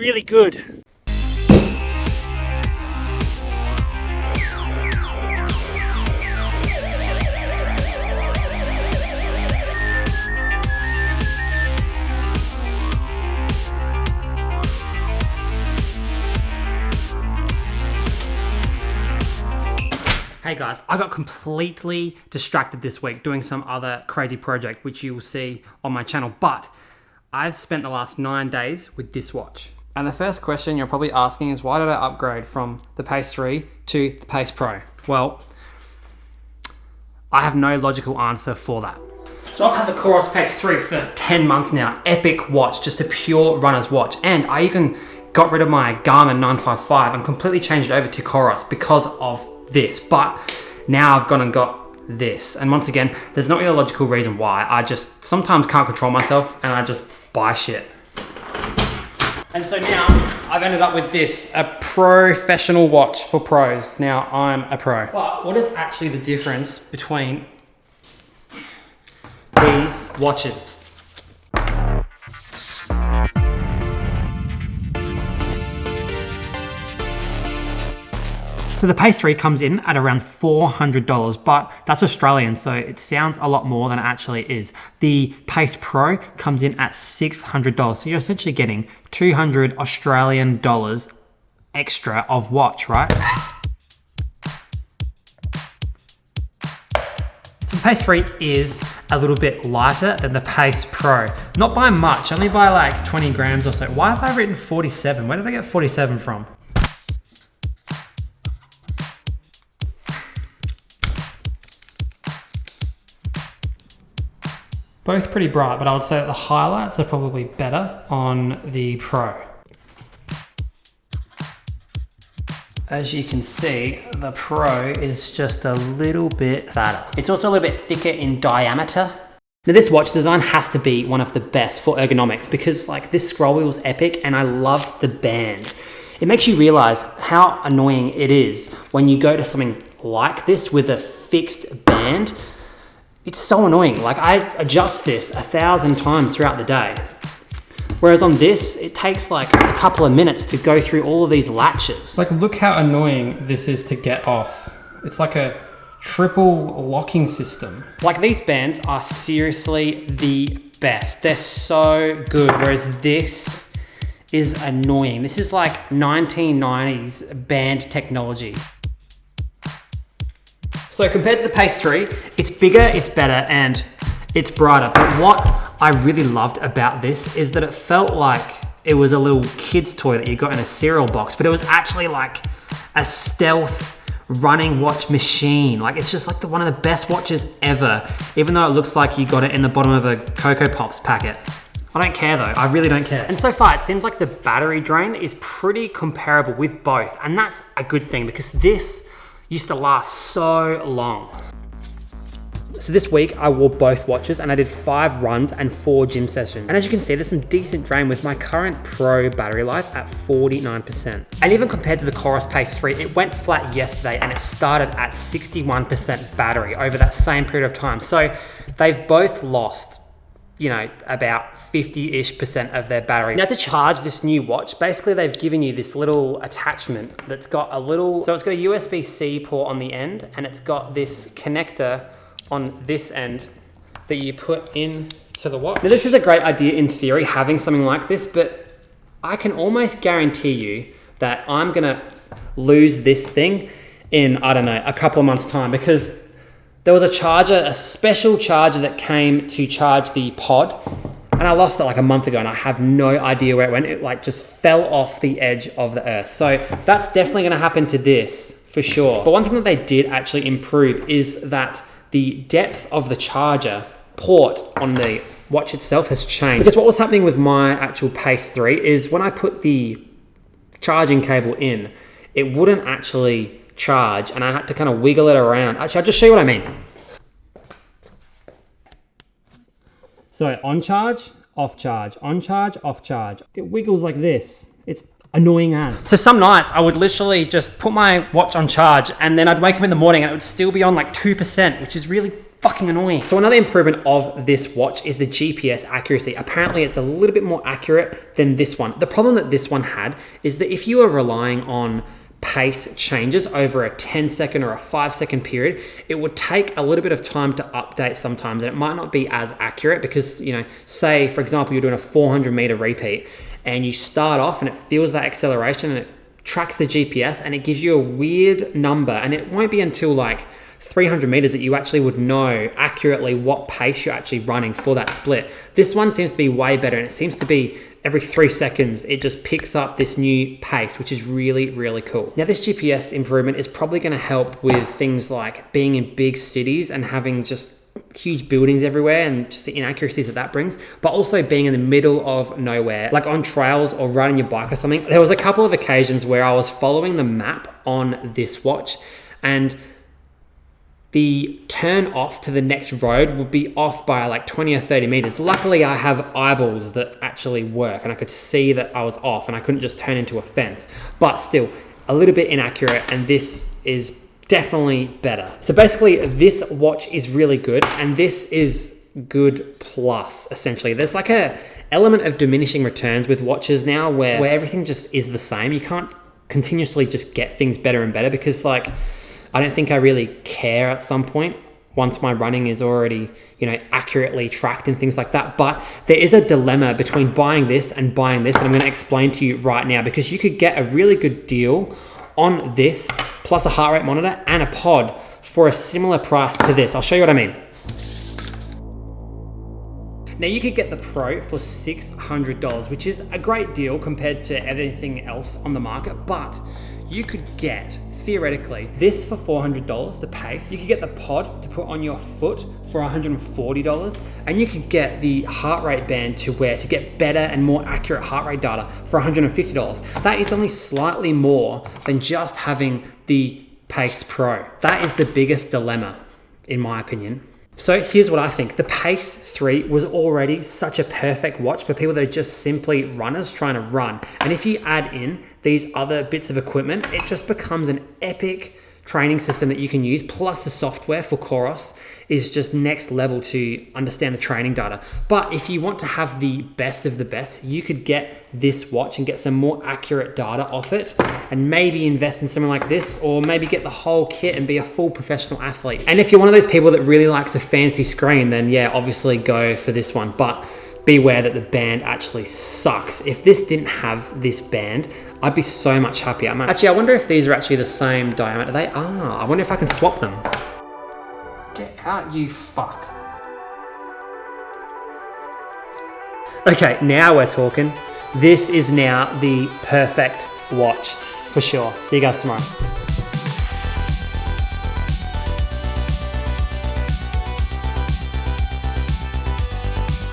really good. Hey guys, I got completely distracted this week doing some other crazy project, which you will see on my channel, but I've spent the last 9 days with this watch. And the first question you're probably asking is, why did I upgrade from the Pace 3 to the Pace Pro? Well, I have no logical answer for that. So I've had the Coros Pace 3 for 10 months now. Epic watch, just a pure runner's watch. And I even got rid of my Garmin 955 and completely changed it over to Coros because of this. But now I've gone and got this. And once again, there's not really a logical reason why. I just sometimes can't control myself and I just buy shit. And so now I've ended up with this, a professional watch for pros. Now I'm a pro. But what is actually the difference between these watches? So the Pace 3 comes in at around $400, but that's Australian, so it sounds a lot more than it actually is. The Pace Pro comes in at $600, so you're essentially getting 200 Australian dollars extra of watch, right? So the Pace 3 is a little bit lighter than the Pace Pro. Not by much, only by like 20 grams or so. Why have I written 47? Where did I get 47 from? Both pretty bright, but I would say that the highlights are probably better on the Pro. As you can see, the Pro is just a little bit fatter. It's also a little bit thicker in diameter. Now this watch design has to be one of the best for ergonomics because like this scroll wheel is epic and I love the band. It makes you realize how annoying it is when you go to something like this with a fixed band. It's so annoying. Like I adjust this 1,000 times throughout the day. Whereas on this, it takes like a couple of minutes to go through all of these latches. Like look how annoying this is to get off. It's like a triple locking system. Like these bands are seriously the best. They're so good. Whereas this is annoying. This is like 1990s band technology. So compared to the Pace 3, it's bigger, it's better, and it's brighter. But what I really loved about this is that it felt like it was a little kid's toy that you got in a cereal box, but it was actually like a stealth running watch machine. Like it's just like one of the best watches ever, even though it looks like you got it in the bottom of a Cocoa Pops packet. I don't care though, I really don't care. And so far it seems like the battery drain is pretty comparable with both, and that's a good thing because this used to last so long. So this week I wore both watches and I did 5 runs and 4 gym sessions. And as you can see, there's some decent drain with my current Pro battery life at 49%. And even compared to the Coros Pace 3, it went flat yesterday and it started at 61% battery over that same period of time. So they've both lost, you know, about 50-ish% of their battery. Now to charge this new watch, basically they've given you this little attachment that's got a little, so it's got a USB-C port on the end and it's got this connector on this end that you put in to the watch. Now this is a great idea in theory, having something like this, but I can almost guarantee you that I'm gonna lose this thing in, I don't know, a couple of months' time because there was a charger, a special charger that came to charge the pod, and I lost it like a month ago and I have no idea where it went. It like just fell off the edge of the earth. So that's definitely gonna happen to this for sure. But one thing that they did actually improve is that the depth of the charger port on the watch itself has changed. Because what was happening with my actual Pace 3 is when I put the charging cable in, it wouldn't actually charge and I had to kind of wiggle it around. Actually, I'll just show you what I mean. So on charge, off charge, on charge, off charge. It wiggles like this. It's annoying as. So some nights I would literally just put my watch on charge and then I'd wake up in the morning and it would still be on like 2%, which is really fucking annoying. So another improvement of this watch is the GPS accuracy. Apparently it's a little bit more accurate than this one. The problem that this one had is that if you are relying on pace changes over a 10-second or a 5-second period, it would take a little bit of time to update sometimes, and it might not be as accurate because, you know, say for example you're doing a 400-meter repeat and you start off and it feels that acceleration and it tracks the GPS and it gives you a weird number, and it won't be until like 300 meters that you actually would know accurately what pace you're actually running for that split. This one seems to be way better, and it seems to be every 3 seconds it just picks up this new pace, which is really, really cool. Now this GPS improvement is probably going to help with things like being in big cities and having just huge buildings everywhere and just the inaccuracies that that brings, but also being in the middle of nowhere, like on trails or riding your bike or something. There was a couple of occasions where I was following the map on this watch and the turn off to the next road would be off by like 20 or 30 meters. Luckily, I have eyeballs that actually work and I could see that I was off and I couldn't just turn into a fence, but still a little bit inaccurate, and this is definitely better. So basically this watch is really good, and this is good plus essentially. There's like a element of diminishing returns with watches now where everything just is the same. You can't continuously just get things better and better because like I don't think I really care at some point once my running is already, you know, accurately tracked and things like that. But there is a dilemma between buying this and buying this, and I'm going to explain to you right now, because you could get a really good deal on this plus a heart rate monitor and a pod for a similar price to this. I'll show you what I mean. Now you could get the Pro for $600, which is a great deal compared to everything else on the market, but you could get, theoretically, this for $400, the Pace. You could get the pod to put on your foot for $140, and you could get the heart rate band to wear to get better and more accurate heart rate data for $150. That is only slightly more than just having the Pace Pro. That is the biggest dilemma, in my opinion. So here's what I think. The Pace 3 was already such a perfect watch for people that are just simply runners trying to run. And if you add in these other bits of equipment, it just becomes an epic training system that you can use, plus the software for Coros is just next level to understand the training data. But if you want to have the best of the best, you could get this watch and get some more accurate data off it, and maybe invest in something like this, or maybe get the whole kit and be a full professional athlete. And if you're one of those people that really likes a fancy screen, then yeah, obviously go for this one. But beware that the band actually sucks. If this didn't have this band, I'd be so much happier. Actually, I wonder if these are actually the same diameter. They are. I wonder if I can swap them. Get out, you fuck. Okay, now we're talking. This is now the perfect watch for sure. See you guys tomorrow.